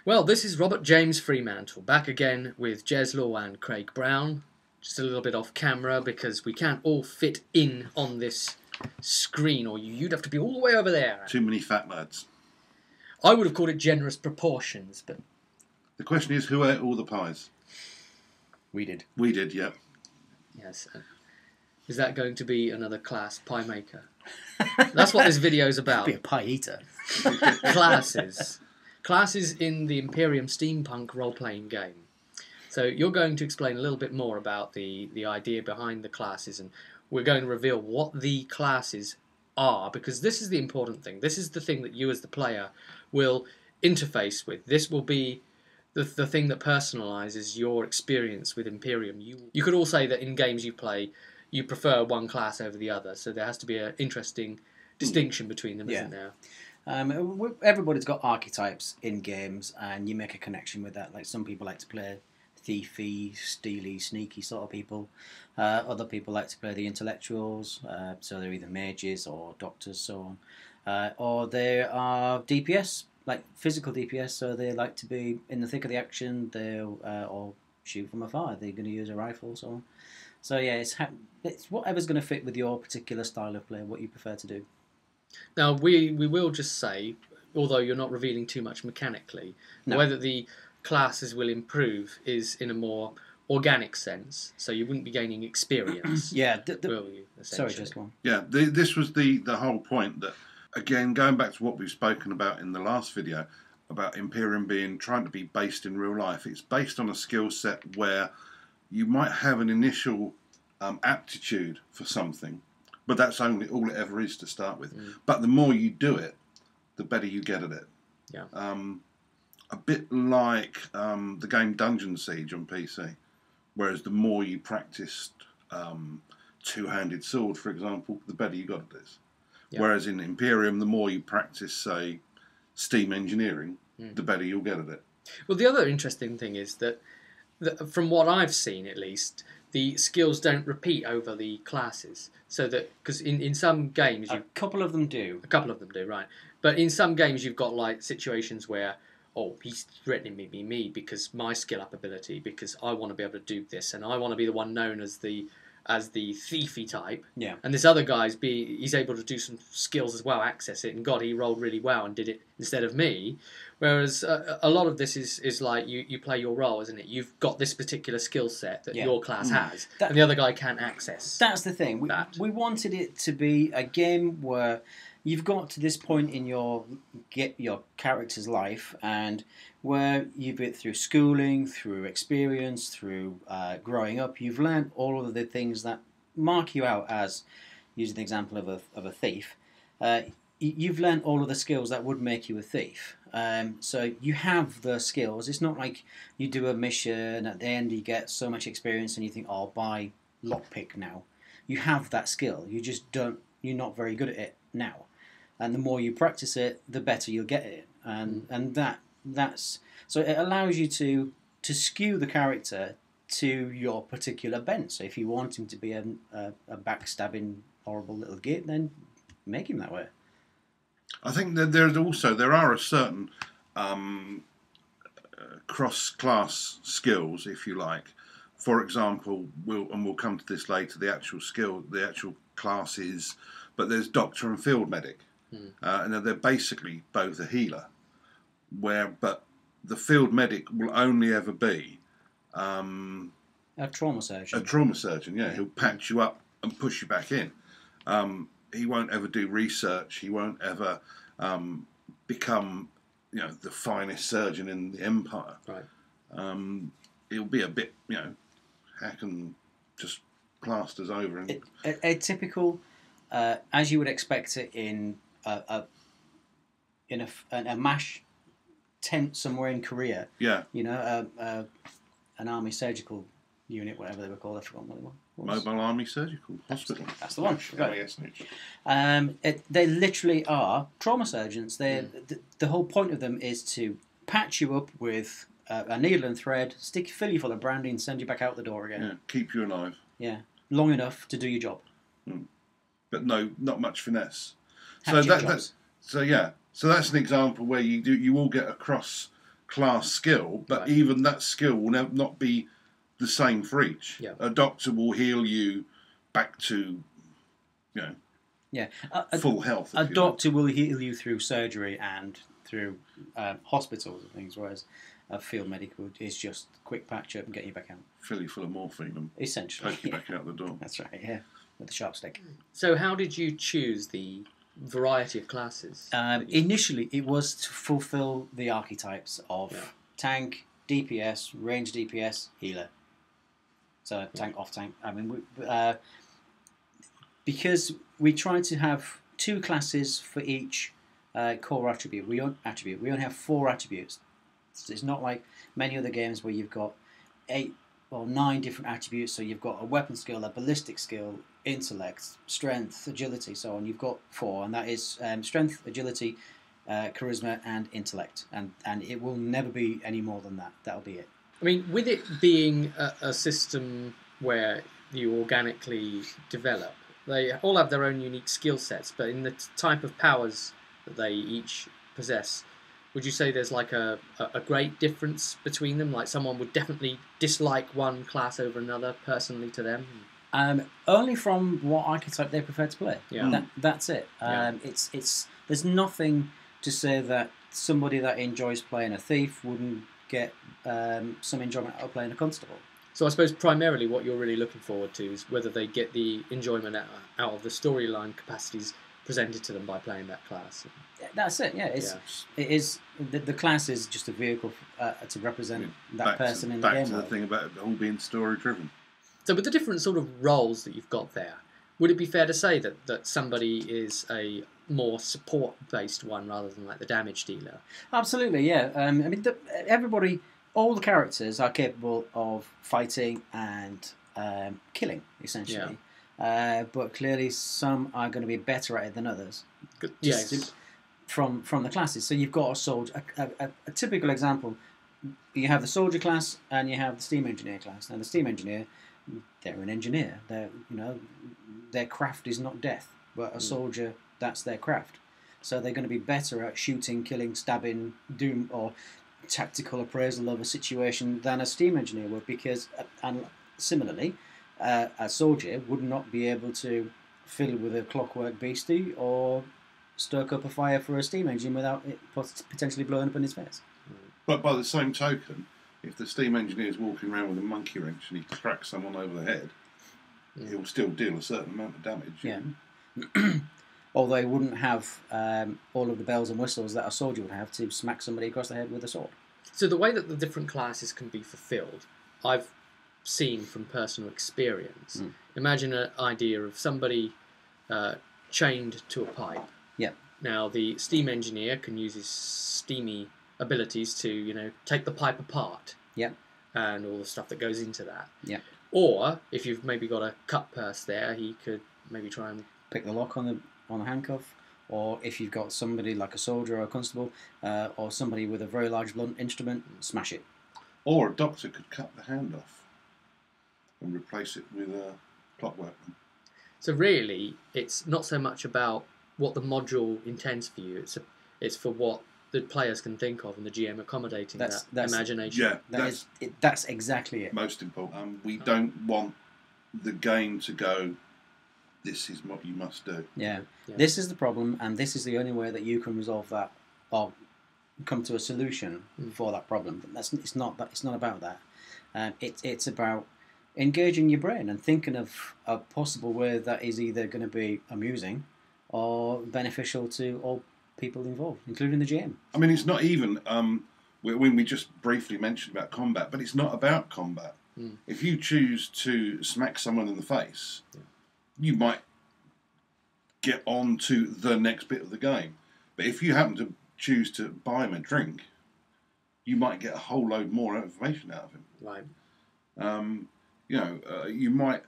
Well, this is Robert James Fremantle, back again with Jez Law and Craig Brown. Just a little bit off camera because we can't all fit in on this screen, or you'd have to be all the way over there. Too many fat lads. I would have called it generous proportions, but... The question is, who ate all the pies? We did. We did, yeah. Yes. Is that going to be another class, pie maker? That's what this video is about. Be a pie eater. Classes. Classes in the Empirium Steampunk role-playing game. So you're going to explain a little bit more about the idea behind the classes, and we're going to reveal what the classes are, because this is the important thing. This is the thing that you as the player will interface with. This will be the thing that personalises your experience with Empirium. You could all say that in games you play, you prefer one class over the other, so there has to be an interesting distinction between them, isn't there? Everybody's got archetypes in games, and you make a connection with that. Like, some people like to play thiefy, steely, sneaky sort of people. Other people like to play the intellectuals, so they're either mages or doctors, so on. Or they are DPS, like physical DPS, so they like to be in the thick of the action. They'll or shoot from afar. They're going to use a rifle, so on. So yeah, it's whatever's going to fit with your particular style of play, what you prefer to do. Now, we will just say, although you're not revealing too much mechanically, the way that the classes will improve is in a more organic sense, so you wouldn't be gaining experience. Yeah. Will you, sorry, just one. Yeah, this was the whole point, that, again, going back to what we've spoken about in the last video, about Empirium trying to be based in real life. It's based on a skill set where you might have an initial aptitude for something, but that's only all it ever is to start with. But the more you do it, the better you get at it. Yeah. A bit like the game Dungeon Siege on PC, whereas the more you practiced two-handed sword, for example, the better you got at this. Yeah. Whereas in Empirium, the more you practice, say, steam engineering, the better you'll get at it. Well, the other interesting thing is that from what I've seen, at least, the skills don't repeat over the classes. So that, because in some games... A couple of them do. A couple of them do, right. But in some games you've got like situations where, oh, he's threatening me because my skill up ability, because I want to be able to do this, and I want to be the one known as the thiefy type. Yeah. And this other guy's he's able to do some skills as well, access it, and God, he rolled really well and did it instead of me. Whereas a lot of this is like you play your role, isn't it? You've got this particular skill set that your class has, and the other guy can't access. That's the thing. We wanted it to be a game where you've got to this point in your character's life, and where you've been through schooling, through experience, through growing up, you've learned all of the things that mark you out as, using the example of a thief, you've learned all of the skills that would make you a thief. So you have the skills. It's not like you do a mission, at the end you get so much experience and you think, oh, I'll buy lockpick now. You have that skill. You're not very good at it now. And the more you practice it, the better you'll get at it. And that's so it allows you to skew the character to your particular bent. So if you want him to be a backstabbing, horrible little git, then make him that way. I think that there are a certain cross-class skills, if you like. For example, we'll come to this later, the actual classes, but there's Doctor and Field Medic. And they're basically both a healer, but the Field Medic will only ever be a trauma surgeon. A trauma surgeon, yeah. He'll patch you up and push you back in. He won't ever do research. He won't ever become, the finest surgeon in the Empire. Right. He'll be a bit, hack and just plasters over. And a typical, as you would expect it in a MASH tent somewhere in Korea. Yeah. An army surgical unit, whatever they were called. I forgot what it was. Mobile Army Surgical Hospital. That's the one. They literally are trauma surgeons. The whole point of them is to patch you up with a needle and thread, fill you full of brandy, send you back out the door again. Yeah, keep you alive. Yeah, long enough to do your job. But no, not much finesse. So that's an example where you all get a cross class skill, but Right. even that skill will not be the same for each. Yeah. A doctor will heal you back to, Yeah, full health. a if you like. doctor will heal you through surgery and through hospitals and things, whereas a field medical is just quick patch up and get you back out. Fill you full of morphine and Essentially, poke you back out the door. That's right. Yeah, with the sharp stick. So how did you choose the variety of classes? Initially, it was to fulfill the archetypes of Yeah. tank, DPS, range DPS, healer. So tank, off tank. I mean, because we tried to have 2 classes for each core attribute. We only have 4 attributes. So it's not like many other games where you've got 8 or 9 different attributes. So you've got a weapon skill, a ballistic skill, intellect, strength, agility, so on. You've got 4, and that is strength, agility, charisma, and intellect. And it will never be any more than that. That'll be it. I mean, with it being a system where you organically develop, they all have their own unique skill sets, but in the type of powers that they each possess, would you say there's like a great difference between them? Like someone would definitely dislike one class over another personally to them? Only from what archetype they prefer to play. Yeah. That's it. Yeah. It's there's nothing to say that somebody that enjoys playing a thief wouldn't get some enjoyment out of playing a constable. So I suppose primarily what you're really looking forward to is whether they get the enjoyment out of the storyline capacities presented to them by playing that class. That's it. Yeah, it is. The class is just a vehicle to represent that person in the game. Back to the thing about it all being story driven. So with the different sort of roles that you've got there, would it be fair to say that somebody is a more support-based one rather than like the damage dealer? Absolutely, yeah. I mean, everybody, all the characters are capable of fighting and killing, essentially. But clearly, some are going to be better at it than others. Yes. From the classes. So you've got a soldier. A typical example: you have the soldier class and you have the steam engineer class. Now, the steam engineer, they're an engineer. Their craft is not death, but a soldier, that's their craft. So they're going to be better at shooting, killing, stabbing, doom, or tactical appraisal of a situation than a steam engineer would, because, and similarly, a soldier would not be able to fiddle with a clockwork beastie or stoke up a fire for a steam engine without it potentially blowing up in his face. But by the same token, if the steam engineer is walking around with a monkey wrench and he cracks someone over the head, he'll still deal a certain amount of damage. Yeah. Although he wouldn't have all of the bells and whistles that a soldier would have to smack somebody across the head with a sword. So the way that the different classes can be fulfilled, I've seen from personal experience. Imagine an idea of somebody chained to a pipe. Yeah. Now the steam engineer can use his steamy abilities to, take the pipe apart. Yeah. And all the stuff that goes into that. Yeah. Or if you've maybe got a cut purse there, he could maybe try and pick the lock on the handcuff. Or if you've got somebody like a soldier or a constable, or somebody with a very large blunt instrument, smash it. Or a doctor could cut the hand off and replace it with a clockwork. So really, it's not so much about what the module intends for you. It's for what the players can think of and the GM accommodating that imagination. Yeah, that's exactly it. Most important. We don't want the game to go, this is what you must do. Yeah. This is the problem, and this is the only way that you can resolve that or come to a solution for that problem. It's not about that. It's about engaging your brain and thinking of a possible way that is either going to be amusing or beneficial to all people involved, including the GM. I mean, it's not even when we just briefly mentioned about combat, but it's not about combat. If you choose to smack someone in the face, you might get on to the next bit of the game. But if you happen to choose to buy him a drink, you might get a whole load more information out of him. Right. You might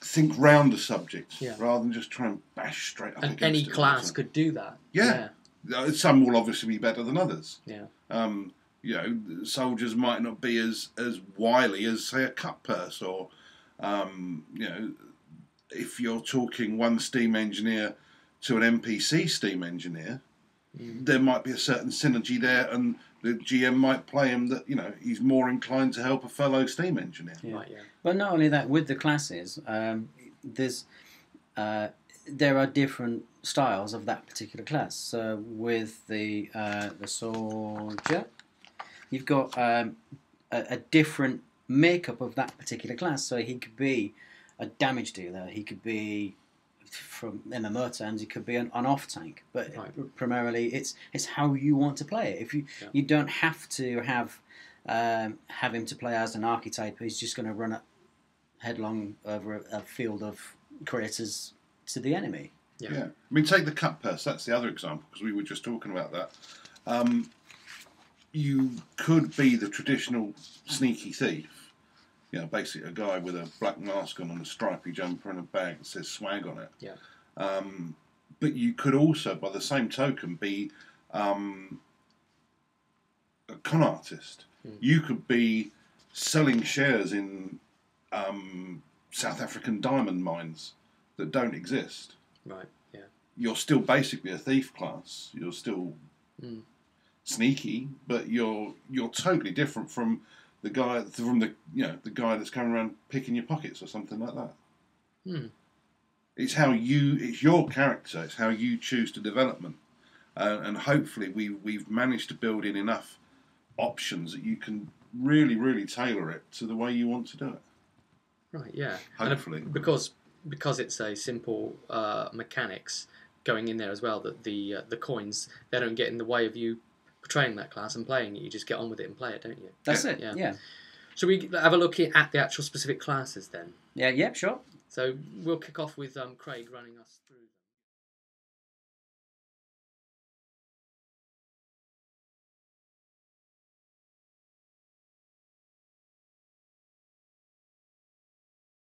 think round the subject rather than just try and bash straight up against it. And any class could do that. Yeah. Some will obviously be better than others. Yeah. Soldiers might not be as wily as, say, a cut purse, or if you're talking one steam engineer to an NPC steam engineer, there might be a certain synergy there, and the GM might play him that he's more inclined to help a fellow steam engineer. Yeah. Right, yeah. But not only that, with the classes, there are different styles of that particular class. So with the soldier, you've got a different makeup of that particular class. So he could be a damage dealer. He could be, from MMO terms, he could be an off tank. But primarily, it's how you want to play it. If you don't have to have him to play as an archetype who's just going to run headlong over a field of creators to the enemy. Yeah. I mean, take the cut purse. That's the other example, because we were just talking about that. You could be the traditional sneaky thief. Basically a guy with a black mask on and a stripy jumper and a bag that says swag on it. Yeah. But you could also, by the same token, be a con artist. You could be selling shares in South African diamond mines that don't exist. Right. Yeah. You're still basically a thief class. You're still sneaky, but you're totally different from the guy the guy that's coming around picking your pockets or something like that. It's your character. It's how you choose to develop them, and hopefully we've managed to build in enough options that you can really, really tailor it to the way you want to do it. Right. Yeah. Hopefully, and because it's a simple mechanics going in there as well, that the coins, they don't get in the way of you portraying that class and playing it. You just get on with it and play it, don't you? That's it. Yeah. Shall we have a look at the actual specific classes then? Yeah. Sure. So we'll kick off with Craig running us through that.